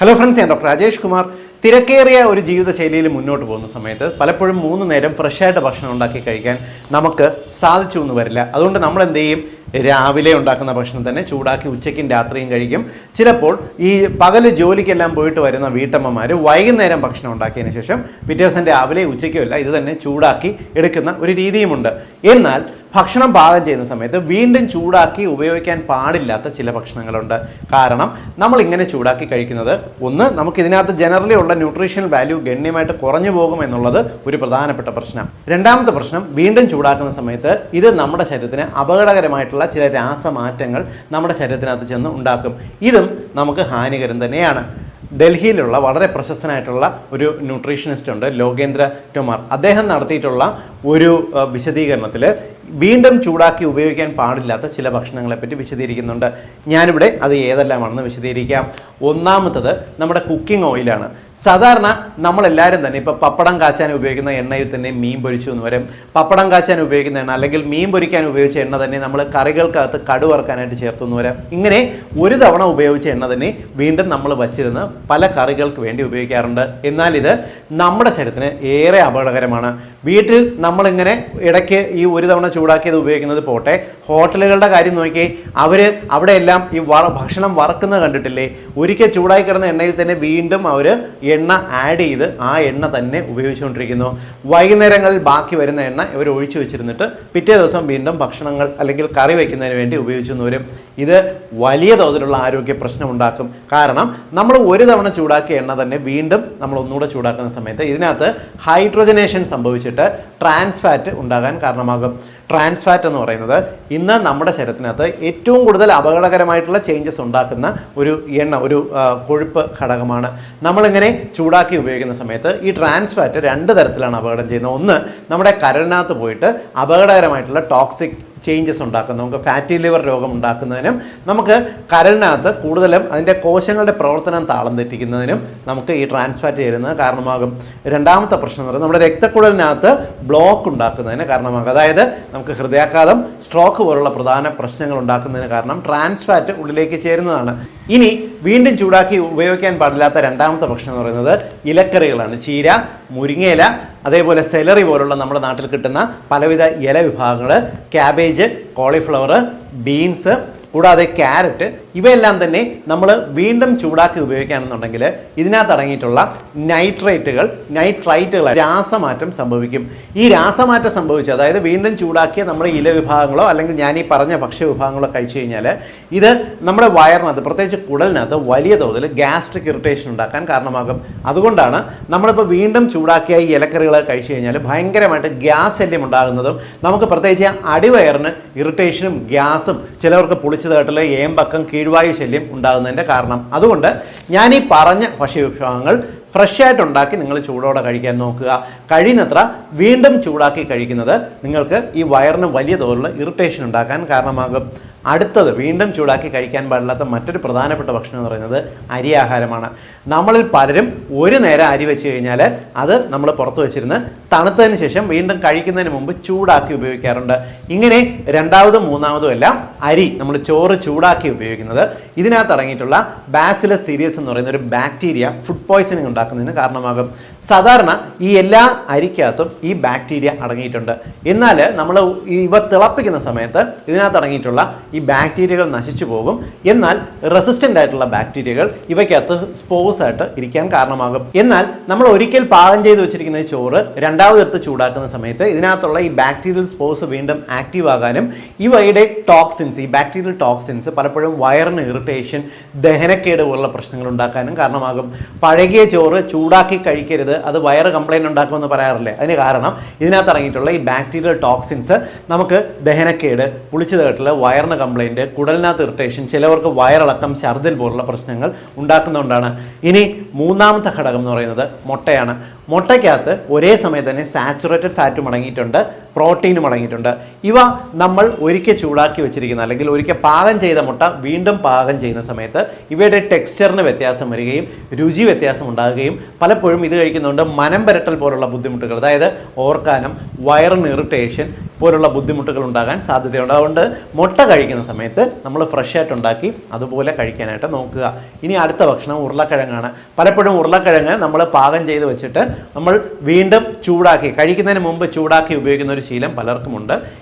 Hello friends, ഞാൻ doctor Rajesh Kumar. തിരക്കേറിയ ഒരു ജീവിതശൈലിയിൽ മുന്നോട്ട് പോകുന്ന സമയത്ത് പലപ്പോഴും 3 നേരം ഫ്രഷായിട്ട് ഭക്ഷണം ഉണ്ടാക്കി കഴിക്കാൻ നമുക്ക് സാധിച്ചു എന്ന് വരില്ല. അതുകൊണ്ട് നമ്മൾ എന്ത് ചെയ്യും? രാവിലെ ഉണ്ടാക്കുന്ന ഭക്ഷണം തന്നെ ചൂടാക്കി ഉച്ചയ്ക്കും രാത്രിയും കഴിക്കും. ചിലപ്പോൾ ഈ പകൽ ജോലിക്കെല്ലാം പോയിട്ട് വരുന്ന വീട്ടമ്മമാർ വൈകുന്നേരം ഭക്ഷണം ഉണ്ടാക്കിയതിന് ശേഷം പിറ്റേ ദിവസം രാവിലെ ഉച്ചയ്ക്കുമല്ല ഇത് തന്നെ ചൂടാക്കി എടുക്കുന്ന ഒരു രീതിയുമുണ്ട്. എന്നാൽ ഭക്ഷണം പാകം ചെയ്യുന്ന സമയത്ത് വീണ്ടും ചൂടാക്കി ഉപയോഗിക്കാൻ പാടില്ലാത്ത ചില ഭക്ഷണങ്ങളുണ്ട്. കാരണം നമ്മളിങ്ങനെ ചൂടാക്കി കഴിക്കുന്നത് ഒന്ന്, നമുക്കിതിനകത്ത് ജനറലി ഉള്ള ന്യൂട്രീഷണൽ വാല്യൂ ഗണ്യമായിട്ട് കുറഞ്ഞു പോകും എന്നുള്ളത് ഒരു പ്രധാനപ്പെട്ട പ്രശ്നം. രണ്ടാമത്തെ പ്രശ്നം, വീണ്ടും ചൂടാക്കുന്ന സമയത്ത് ഇത് നമ്മുടെ ശരീരത്തിന് അപകടകരമായിട്ടുള്ള ചില രാസമാറ്റങ്ങൾ നമ്മുടെ ശരീരത്തിനകത്ത് ചെന്ന് ഉണ്ടാക്കും. ഇതും നമുക്ക് ഹാനികരം തന്നെയാണ്. ഡൽഹിയിലുള്ള വളരെ പ്രശസ്തനായിട്ടുള്ള ഒരു ന്യൂട്രീഷനിസ്റ്റ് ഉണ്ട്, ലോകേന്ദ്ര ടോമാർ. അദ്ദേഹം നടത്തിയിട്ടുള്ള ഒരു വിശദീകരണത്തിൽ വീണ്ടും ചൂടാക്കി ഉപയോഗിക്കാൻ പാടില്ലാത്ത ചില ഭക്ഷണങ്ങളെപ്പറ്റി വിശദീകരിക്കുന്നുണ്ട്. ഞാനിവിടെ അത് ഏതെല്ലാമാണെന്ന് വിശദീകരിക്കാം. ഒന്നാമത്തത് നമ്മുടെ കുക്കിംഗ് ഓയിലാണ്. സാധാരണ നമ്മളെല്ലാവരും തന്നെ ഇപ്പോൾ പപ്പടം കാച്ചാൻ ഉപയോഗിക്കുന്ന എണ്ണയിൽ തന്നെ മീൻ പൊരിച്ചു എന്ന് വരും. പപ്പടം കാച്ചാൻ ഉപയോഗിക്കുന്ന എണ്ണ അല്ലെങ്കിൽ മീൻ പൊരിക്കാൻ ഉപയോഗിച്ച എണ്ണ തന്നെ നമ്മൾ കറികൾക്കകത്ത് കടുവറുക്കാനായിട്ട് ചേർത്തു എന്ന് വരാം. ഇങ്ങനെ ഒരു തവണ ഉപയോഗിച്ച എണ്ണ തന്നെ വീണ്ടും നമ്മൾ വച്ചിരുന്ന് പല കറികൾക്ക് വേണ്ടി ഉപയോഗിക്കാറുണ്ട്. എന്നാൽ ഇത് നമ്മുടെ ശരീരത്തിന് ഏറെ അപകടകരമാണ്. വീട്ടിൽ നമ്മളിങ്ങനെ ഇടയ്ക്ക് ഈ ഒരു തവണ ചൂടാക്കിയത് ഉപയോഗിക്കുന്നത് പോട്ടെ, ഹോട്ടലുകളുടെ കാര്യം നോക്കി അവിടെയെല്ലാം ഈ ഭക്ഷണം വറക്കുന്നത് കണ്ടിട്ടില്ലേ? ഒരിക്കൽ ചൂടായി കിടന്ന എണ്ണയിൽ തന്നെ വീണ്ടും അവർ എണ്ണ ആഡ് ചെയ്ത് ആ എണ്ണ തന്നെ ഉപയോഗിച്ചുകൊണ്ടിരിക്കുന്നു. വൈകുന്നേരങ്ങളിൽ ബാക്കി വരുന്ന എണ്ണ ഇവർ ഒഴിച്ചു വെച്ചിരുന്നിട്ട് പിറ്റേ ദിവസം വീണ്ടും ഭക്ഷണങ്ങൾ അല്ലെങ്കിൽ കറി വയ്ക്കുന്നതിന് വേണ്ടി ഉപയോഗിച്ചു വരും. ഇത് വലിയ തോതിലുള്ള ആരോഗ്യ പ്രശ്നം ഉണ്ടാക്കും. കാരണം നമ്മൾ ഒരു തവണ ചൂടാക്കിയ എണ്ണ തന്നെ വീണ്ടും നമ്മൾ ഒന്നുകൂടെ ചൂടാക്കുന്ന സമയത്ത് ഇതിനകത്ത് ഹൈഡ്രജനേഷൻ സംഭവിച്ചിട്ട് ട്രാൻസ് ഫാറ്റ് ഉണ്ടാകാൻ കാരണമാകും. ട്രാൻസ് ഫാറ്റ് എന്ന് പറയുന്നത് ഇന്ന് നമ്മുടെ ശരീരത്തിനകത്ത് ഏറ്റവും കൂടുതൽ അപകടകരമായിട്ടുള്ള ചേഞ്ചസ് ഉണ്ടാക്കുന്ന ഒരു എണ്ണ, ഒരു കൊഴുപ്പ് ഘടകമാണ്. നമ്മളിങ്ങനെ ചൂടാക്കി ഉപയോഗിക്കുന്ന സമയത്ത് ഈ ട്രാൻസ് ഫാറ്റ് 2 തരത്തിലാണ് അപകടം ചെയ്യുന്നത്. ഒന്ന്, നമ്മുടെ കരളിനകത്ത് പോയിട്ട് അപകടകരമായിട്ടുള്ള ടോക്സിക് ചേഞ്ചസ് ഉണ്ടാക്കും. നമുക്ക് ഫാറ്റി ലിവർ രോഗം ഉണ്ടാക്കുന്നതിനും നമുക്ക് കരളിനകത്ത് കൂടുതലും അതിൻ്റെ കോശങ്ങളുടെ പ്രവർത്തനം താളം തെറ്റിക്കുന്നതിനും നമുക്ക് ഈ ട്രാൻസ് ഫാറ്റ് ചേരുന്നത് കാരണമാകും. രണ്ടാമത്തെ പ്രശ്നം എന്ന് പറയുന്നത് നമ്മുടെ രക്തക്കുഴലിനകത്ത് ബ്ലോക്ക് ഉണ്ടാക്കുന്നതിന് കാരണമാകും. അതായത് നമുക്ക് ഹൃദയാഘാതം, സ്ട്രോക്ക് പോലുള്ള പ്രധാന പ്രശ്നങ്ങൾ ഉണ്ടാക്കുന്നതിന് കാരണം ട്രാൻസ് ഫാറ്റ് ഉള്ളിലേക്ക് ചേരുന്നതാണ്. ഇനി വീണ്ടും ചൂടാക്കി ഉപയോഗിക്കാൻ പാടില്ലാത്ത രണ്ടാമത്തെ ഭക്ഷണം എന്ന് പറയുന്നത് ഇലക്കറികളാണ്. ചീര, മുരിങ്ങയില, അതേപോലെ സെലറി പോലുള്ള നമ്മുടെ നാട്ടിൽ കിട്ടുന്ന പലവിധ ഇല വിഭാഗങ്ങൾ, ക്യാബേജ്, കോളിഫ്ലവർ, ബീൻസ്, കൂടാതെ ക്യാരറ്റ്, ഇവയെല്ലാം തന്നെ നമ്മൾ വീണ്ടും ചൂടാക്കി ഉപയോഗിക്കുകയാണെന്നുണ്ടെങ്കിൽ ഇതിനകത്ത് അടങ്ങിയിട്ടുള്ള നൈട്രൈറ്റുകൾ രാസമാറ്റം സംഭവിക്കും. ഈ രാസമാറ്റം സംഭവിച്ച്, അതായത് വീണ്ടും ചൂടാക്കിയ നമ്മുടെ ഇല വിഭാഗങ്ങളോ അല്ലെങ്കിൽ ഞാൻ ഈ പറഞ്ഞ ഭക്ഷ്യ വിഭാഗങ്ങളോ കഴിച്ചു കഴിഞ്ഞാൽ ഇത് നമ്മുടെ വയറിനകത്ത്, പ്രത്യേകിച്ച് കുടലിനകത്ത് വലിയ തോതിൽ ഗ്യാസ്ട്രിക് ഇറിറ്റേഷൻ ഉണ്ടാക്കാൻ കാരണമാകും. അതുകൊണ്ടാണ് നമ്മളിപ്പോൾ വീണ്ടും ചൂടാക്കിയ ഈ ഇലക്കറികൾ കഴിച്ചു കഴിഞ്ഞാൽ ഭയങ്കരമായിട്ട് ഗ്യാസ് ശല്യം ഉണ്ടാകുന്നതും നമുക്ക് പ്രത്യേകിച്ച് അടിവയറിന് ഇറിറ്റേഷനും ഗ്യാസും, ചിലവർക്ക് പുളിച്ചതായിട്ടുള്ള ഏമ്പക്കം, കീഴ്വായു ശല്യം ഉണ്ടാകുന്നതിൻ്റെ കാരണം. അതുകൊണ്ട് ഞാൻ ഈ പറഞ്ഞ ഭക്ഷ്യവിഭവങ്ങൾ ഫ്രഷായിട്ട് ഉണ്ടാക്കി നിങ്ങൾ ചൂടോടെ കഴിക്കാൻ നോക്കുക. കഴിയുന്നത്ര വീണ്ടും ചൂടാക്കി കഴിക്കുന്നത് നിങ്ങൾക്ക് ഈ വയറിന് വലിയ തോതിലുള്ള ഇറിറ്റേഷൻ ഉണ്ടാക്കാൻ കാരണമാകും. അടുത്തത്, വീണ്ടും ചൂടാക്കി കഴിക്കാൻ പാടില്ലാത്ത മറ്റൊരു പ്രധാനപ്പെട്ട ഭക്ഷണം എന്ന് പറയുന്നത് അരി ആഹാരമാണ്. നമ്മളിൽ പലരും ഒരു നേരം അരി വെച്ച് കഴിഞ്ഞാൽ അത് നമ്മൾ പുറത്ത് വെച്ചിരുന്ന് തണുത്തതിന് ശേഷം വീണ്ടും കഴിക്കുന്നതിന് മുമ്പ് ചൂടാക്കി ഉപയോഗിക്കാറുണ്ട്. ഇങ്ങനെ രണ്ടാമതും മൂന്നാമതും എല്ലാം അരി, നമ്മൾ ചോറ് ചൂടാക്കി ഉപയോഗിക്കുന്നത് ഇതിനകത്ത് അടങ്ങിയിട്ടുള്ള ബാസിലസ് സീരിയസ് എന്ന് പറയുന്ന ഒരു ബാക്ടീരിയ ഫുഡ് പോയ്സണിങ് ഉണ്ടാക്കുന്നതിന് കാരണമാകും. സാധാരണ ഈ എല്ലാ അരിക്കകത്തും ഈ ബാക്ടീരിയ അടങ്ങിയിട്ടുണ്ട്. എന്നാൽ നമ്മൾ ഇവ തിളപ്പിക്കുന്ന സമയത്ത് ഇതിനകത്ത് അടങ്ങിയിട്ടുള്ള ഈ ബാക്ടീരിയകൾ നശിച്ചു പോകും. എന്നാൽ റെസിസ്റ്റൻ്റ് ആയിട്ടുള്ള ബാക്ടീരിയകൾ ഇവയ്ക്കകത്ത് സ്പോസ് ആയിട്ട് ഇരിക്കാൻ കാരണമാകും. എന്നാൽ നമ്മൾ ഒരിക്കൽ പാകം ചെയ്ത് വെച്ചിരിക്കുന്ന ചോറ് രണ്ടാമതെടുത്ത് ചൂടാക്കുന്ന സമയത്ത് ഇതിനകത്തുള്ള ഈ ബാക്ടീരിയൽ സ്പോസ് വീണ്ടും ആക്റ്റീവ് ആകാനും ഇവയുടെ ടോക്സിൻസ്, ഈ ബാക്ടീരിയൽ ടോക്സിൻസ് പലപ്പോഴും വയറിന് ഇറിറ്റേഷൻ, ദഹനക്കേട് പോലുള്ള പ്രശ്നങ്ങൾ ഉണ്ടാക്കാനും കാരണമാകും. പഴകിയ ചോറ് ചൂടാക്കി കഴിക്കരുത്, അത് വയറ് കംപ്ലൈൻറ്റ് ഉണ്ടാക്കുമെന്ന് പറയാറില്ലേ? അതിന് കാരണം ഇതിനകത്ത് അടങ്ങിയിട്ടുള്ള ഈ ബാക്ടീരിയൽ ടോക്സിൻസ് നമുക്ക് ദഹനക്കേട്, പുളിച്ചതായിട്ടുള്ള വയറിന് കംപ്ലൈൻറ്റ്, കുടലിനകത്ത് ഇറിറ്റേഷൻ, ചിലവർക്ക് വയറിളക്കം, ഛർദിൽ പോലുള്ള പ്രശ്നങ്ങൾ ഉണ്ടാക്കുന്നതുകൊണ്ടാണ്. ഇനി മൂന്നാമത്തെ ഘടകം എന്ന് പറയുന്നത് മുട്ടയാണ്. മുട്ടയ്ക്കകത്ത് ഒരേ സമയം തന്നെ സാച്ചുറേറ്റഡ് ഫാറ്റും അടങ്ങിയിട്ടുണ്ട്, പ്രോട്ടീനും അടങ്ങിയിട്ടുണ്ട്. ഇവ നമ്മൾ ഒരിക്കൽ ചൂടാക്കി വെച്ചിരിക്കുന്ന അല്ലെങ്കിൽ ഒരിക്കൽ പാകം ചെയ്ത മുട്ട വീണ്ടും പാകം ചെയ്യുന്ന സമയത്ത് ഇവയുടെ ടെക്സ്ചറിന് വ്യത്യാസം വരികയും രുചി വ്യത്യാസം ഉണ്ടാകുകയും പലപ്പോഴും ഇത് കഴിക്കുന്നതുകൊണ്ട് മനം പുരട്ടൽ പോലുള്ള ബുദ്ധിമുട്ടുകൾ, അതായത് ഓർക്കാനം, വയറിന് ഇറിറ്റേഷൻ പോലുള്ള ബുദ്ധിമുട്ടുകൾ ഉണ്ടാകാൻ സാധ്യതയുണ്ട്. അതുകൊണ്ട് മുട്ട കഴിക്കുന്ന സമയത്ത് നമ്മൾ ഫ്രഷ് ആയിട്ട് ഉണ്ടാക്കി അതുപോലെ കഴിക്കാനായിട്ട് നോക്കുക. ഇനി അടുത്ത ഭക്ഷണം ഉരുളക്കിഴങ്ങാണ്. പലപ്പോഴും ഉരുളക്കിഴങ്ങ് നമ്മൾ പാകം ചെയ്ത് വെച്ചിട്ട് നമ്മൾ വീണ്ടും ചൂടാക്കി കഴിക്കുന്നതിന് മുമ്പ് ചൂടാക്കി ഉപയോഗിക്കുന്ന ഒരു ശീലം പലർക്കുമുണ്ട്.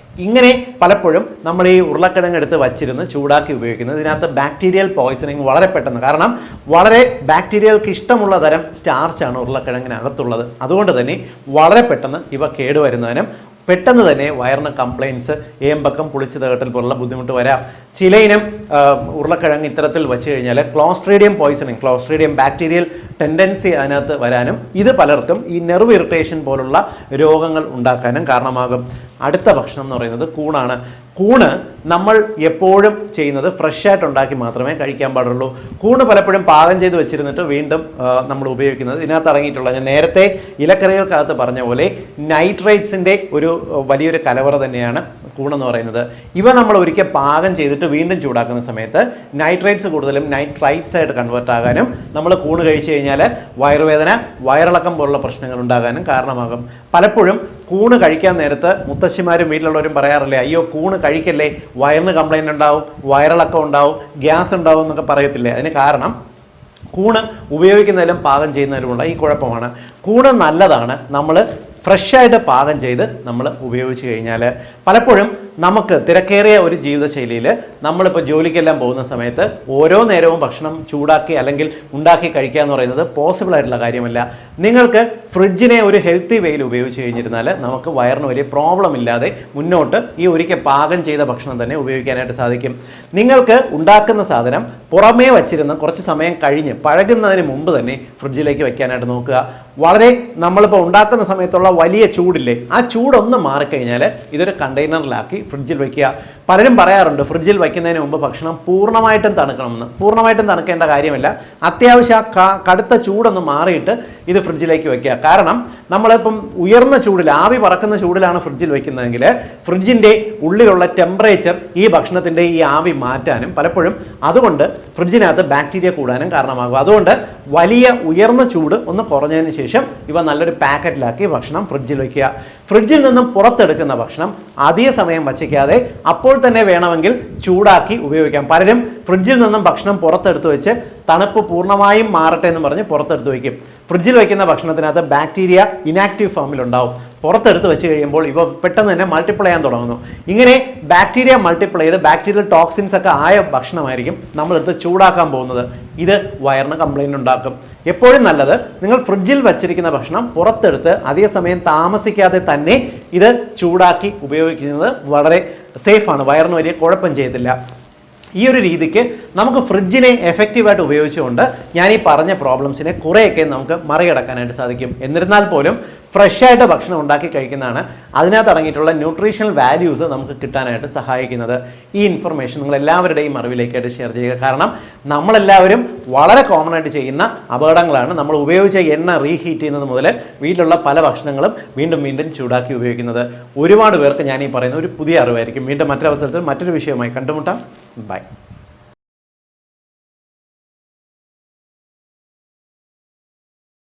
ഇങ്ങനെ പലപ്പോഴും നമ്മൾ ഈ ഉരുളക്കിഴങ്ങ് എടുത്ത് വച്ചിരുന്ന് ചൂടാക്കി ഉപയോഗിക്കുന്നത് ഇതിനകത്ത് ബാക്ടീരിയൽ പോയ്സണിങ് വളരെ പെട്ടെന്ന്, കാരണം വളരെ ബാക്ടീരിയകൾക്ക് ഇഷ്ടമുള്ള തരം സ്റ്റാർച്ചാണ് ഉരുളക്കിഴങ്ങിനകത്തുള്ളത്. അതുകൊണ്ട് തന്നെ വളരെ പെട്ടെന്ന് ഇവ കേടുവരുന്നതിനും പെട്ടെന്ന് തന്നെ വയറിന് കംപ്ലയിൻസ്, ഏമ്പക്കം, പുളിച്ചു തകട്ടൽ പോലുള്ള ബുദ്ധിമുട്ട് വരാം. ചിലയിനം ഉരുളക്കിഴങ്ങ് ഇത്തരത്തിൽ വെച്ച് കഴിഞ്ഞാൽ Clostridium poisoning, Clostridium bacterial tendency അതിനകത്ത് വരാനും ഇത് പലർക്കും ഈ നെർവ് ഇറിറ്റേഷൻ പോലുള്ള രോഗങ്ങൾ ഉണ്ടാക്കാനും കാരണമാകും. അടുത്ത ഭക്ഷണം എന്ന് പറയുന്നത് കൂണാണ്. കൂണ് നമ്മൾ എപ്പോഴും ചെയ്യുന്നത് ഫ്രഷ് ആയിട്ട് ഉണ്ടാക്കി മാത്രമേ കഴിക്കാൻ പാടുള്ളൂ. കൂണ് പലപ്പോഴും പാകം ചെയ്ത് വെച്ചിരുന്നിട്ട് വീണ്ടും നമ്മൾ ഉപയോഗിക്കുന്നത് ഇതിനകത്ത് അടങ്ങിയിട്ടുള്ള, ഞാൻ നേരത്തെ ഇലക്കറികൾക്കകത്ത് പറഞ്ഞ പോലെ നൈട്രേറ്റ്സിൻ്റെ ഒരു വലിയൊരു കലവറ തന്നെയാണ് കൂണെന്ന് പറയുന്നത്. ഇവ നമ്മൾ ഒരിക്കൽ പാകം ചെയ്തിട്ട് വീണ്ടും ചൂടാക്കുന്ന സമയത്ത് നൈട്രേറ്റ്സ് കൂടുതലും നൈട്രൈറ്റ്സ് ആയിട്ട് കൺവേർട്ട് ആകാനും നമ്മൾ കൂണ് കഴിച്ചു കഴിഞ്ഞാൽ വയറുവേദന, വയറിളക്കം പോലുള്ള പ്രശ്നങ്ങൾ ഉണ്ടാകാനും കാരണമാകും. പലപ്പോഴും കൂണ് കഴിക്കാൻ നേരത്ത് മുത്തശ്ശിമാരും വീട്ടിലുള്ളവരും പറയാറില്ലേ, അയ്യോ കൂണ് കഴിക്കല്ലേ, വയറിന് കംപ്ലൈൻറ്റ് ഉണ്ടാവും, വയറിളക്കം ഉണ്ടാവും, ഗ്യാസ് ഉണ്ടാവും എന്നൊക്കെ പറയത്തില്ലേ. അതിന് കാരണം കൂണ് ഉപയോഗിക്കുന്നതിലും പാകം ചെയ്യുന്നതിലുമുള്ള ഈ കുഴപ്പമാണ്. കൂണ് നല്ലതാണ് നമ്മൾ ഫ്രഷായിട്ട് പാകം ചെയ്ത് നമ്മൾ ഉപയോഗിച്ച് കഴിഞ്ഞാൽ. പലപ്പോഴും നമുക്ക് തിരക്കേറിയ ഒരു ജീവിതശൈലിയിൽ നമ്മളിപ്പോൾ ജോലിക്കെല്ലാം പോകുന്ന സമയത്ത് ഓരോ നേരവും ഭക്ഷണം ചൂടാക്കി അല്ലെങ്കിൽ ഉണ്ടാക്കി കഴിക്കുക എന്ന് പറയുന്നത് പോസിബിൾ ആയിട്ടുള്ള കാര്യമല്ല. നിങ്ങൾക്ക് ഫ്രിഡ്ജിനെ ഒരു ഹെൽത്തി വേയിൽ ഉപയോഗിച്ച് കഴിഞ്ഞിരുന്നാൽ നമുക്ക് വയറിന് വലിയ പ്രോബ്ലം ഇല്ലാതെ മുന്നോട്ട് ഈ ഒരിക്കൽ പാകം ചെയ്ത ഭക്ഷണം തന്നെ ഉപയോഗിക്കാനായിട്ട് സാധിക്കും. നിങ്ങൾക്ക് ഉണ്ടാക്കുന്ന സാധനം പുറമേ വച്ചിരുന്ന് കുറച്ച് സമയം കഴിഞ്ഞ് പഴകുന്നതിന് മുമ്പ് തന്നെ ഫ്രിഡ്ജിലേക്ക് വെക്കാനായിട്ട് നോക്കുക. വളരെ നമ്മളിപ്പോൾ ഉണ്ടാക്കുന്ന സമയത്തുള്ള വലിയ ചൂടില്ലേ, ആ ചൂടൊന്ന് മാറിക്കഴിഞ്ഞാൽ ഇതൊരു കണ്ടെയ്നറിലാക്കി ഫ്രിഡ്ജിൽ വയ്ക്കുക. പലരും പറയാറുണ്ട് ഫ്രിഡ്ജിൽ വയ്ക്കുന്നതിന് മുമ്പ് ഭക്ഷണം പൂർണ്ണമായിട്ടും തണുക്കണമെന്ന്. പൂർണ്ണമായിട്ടും തണുക്കേണ്ട കാര്യമില്ല. അത്യാവശ്യം കടുത്ത ചൂടൊന്ന് മാറിയിട്ട് ഇത് ഫ്രിഡ്ജിലേക്ക് വയ്ക്കുക. കാരണം നമ്മളിപ്പം ഉയർന്ന ചൂടിൽ, ആവി പറക്കുന്ന ചൂടിലാണ് ഫ്രിഡ്ജിൽ വയ്ക്കുന്നതെങ്കിൽ ഫ്രിഡ്ജിൻ്റെ ഉള്ളിലുള്ള ടെമ്പറേച്ചർ ഈ ഭക്ഷണത്തിൻ്റെ ഈ ആവി മാറ്റാനും പലപ്പോഴും അതുകൊണ്ട് ഫ്രിഡ്ജിനകത്ത് ബാക്ടീരിയ കൂടാനും കാരണമാകും. അതുകൊണ്ട് വലിയ ഉയർന്ന ചൂട് ഒന്ന് കുറഞ്ഞതിന് ശേഷം ഇവ നല്ലൊരു പാക്കറ്റിലാക്കി ഭക്ഷണം ഫ്രിഡ്ജിൽ വയ്ക്കുക. ഫ്രിഡ്ജിൽ നിന്നും പുറത്തെടുക്കുന്ന ഭക്ഷണം അധിക സമയം വച്ചിക്കാതെ അപ്പോൾ തന്നെ വേണമെങ്കിൽ ചൂടാക്കി ഉപയോഗിക്കാം. പലരും ഫ്രിഡ്ജിൽ നിന്നും ഭക്ഷണം പുറത്തെടുത്ത് വെച്ച് തണുപ്പ് പൂർണ്ണമായും മാറട്ടെ എന്ന് പറഞ്ഞ് പുറത്തെടുത്ത് വയ്ക്കും. ഫ്രിഡ്ജിൽ വയ്ക്കുന്ന ഭക്ഷണത്തിനകത്ത് ബാക്ടീരിയ ഇനാക്റ്റീവ് ഫോമിലുണ്ടാവും. പുറത്തെടുത്ത് വെച്ച് കഴിയുമ്പോൾ ഇവ പെട്ടെന്ന് തന്നെ മൾട്ടിപ്ലൈ ചെയ്യാൻ തുടങ്ങുന്നു. ഇങ്ങനെ ബാക്ടീരിയ മൾട്ടിപ്ലൈ ചെയ്ത് ബാക്ടീരിയൽ ടോക്സിൻസ് ഒക്കെ ആയ ഭക്ഷണമായിരിക്കും നമ്മളെടുത്ത് ചൂടാക്കാൻ പോകുന്നത്. ഇത് വയറിന് കംപ്ലൈൻറ്റ് ഉണ്ടാക്കും. എപ്പോഴും നല്ലത് നിങ്ങൾ ഫ്രിഡ്ജിൽ വച്ചിരിക്കുന്ന ഭക്ഷണം പുറത്തെടുത്ത് അധിക സമയം താമസിക്കാതെ തന്നെ ഇത് ചൂടാക്കി ഉപയോഗിക്കുന്നത് വളരെ സേഫാണ്. വയറിന് വലിയ കുഴപ്പം ചെയ്യത്തില്ല. ഈ ഒരു രീതിക്ക് നമുക്ക് ഫ്രിഡ്ജിനെ എഫക്റ്റീവായിട്ട് ഉപയോഗിച്ചുകൊണ്ട് ഞാൻ ഈ പറഞ്ഞ പ്രോബ്ലംസിനെ കുറേയൊക്കെ നമുക്ക് മറികടക്കാനായിട്ട് സാധിക്കും. എന്നിരുന്നാൽ പോലും ഫ്രഷായിട്ട് ഭക്ഷണം ഉണ്ടാക്കി കഴിക്കുന്നതാണ് അതിനകത്ത് അടങ്ങിയിട്ടുള്ള ന്യൂട്രീഷണൽ വാല്യൂസ് നമുക്ക് കിട്ടാനായിട്ട് സഹായിക്കുന്നത്. ഈ ഇൻഫർമേഷൻ നിങ്ങൾ എല്ലാവരുടെയും അറിവിലേക്കായിട്ട് ഷെയർ ചെയ്യുക. കാരണം നമ്മളെല്ലാവരും വളരെ കോമൺ ആയിട്ട് ചെയ്യുന്ന അപകടങ്ങളാണ് നമ്മൾ ഉപയോഗിച്ച എണ്ണ റീഹീറ്റ് ചെയ്യുന്നത് മുതൽ വീട്ടിലുള്ള പല ഭക്ഷണങ്ങളും വീണ്ടും വീണ്ടും ചൂടാക്കി ഉപയോഗിക്കുന്നത്. ഒരുപാട് പേർക്ക് ഞാൻ ഈ പറയുന്ന ഒരു പുതിയ അറിവായിരിക്കും. വീണ്ടും മറ്റൊരവസരത്തിൽ മറ്റൊരു വിഷയവുമായി കണ്ടുമുട്ടാം. ബൈ.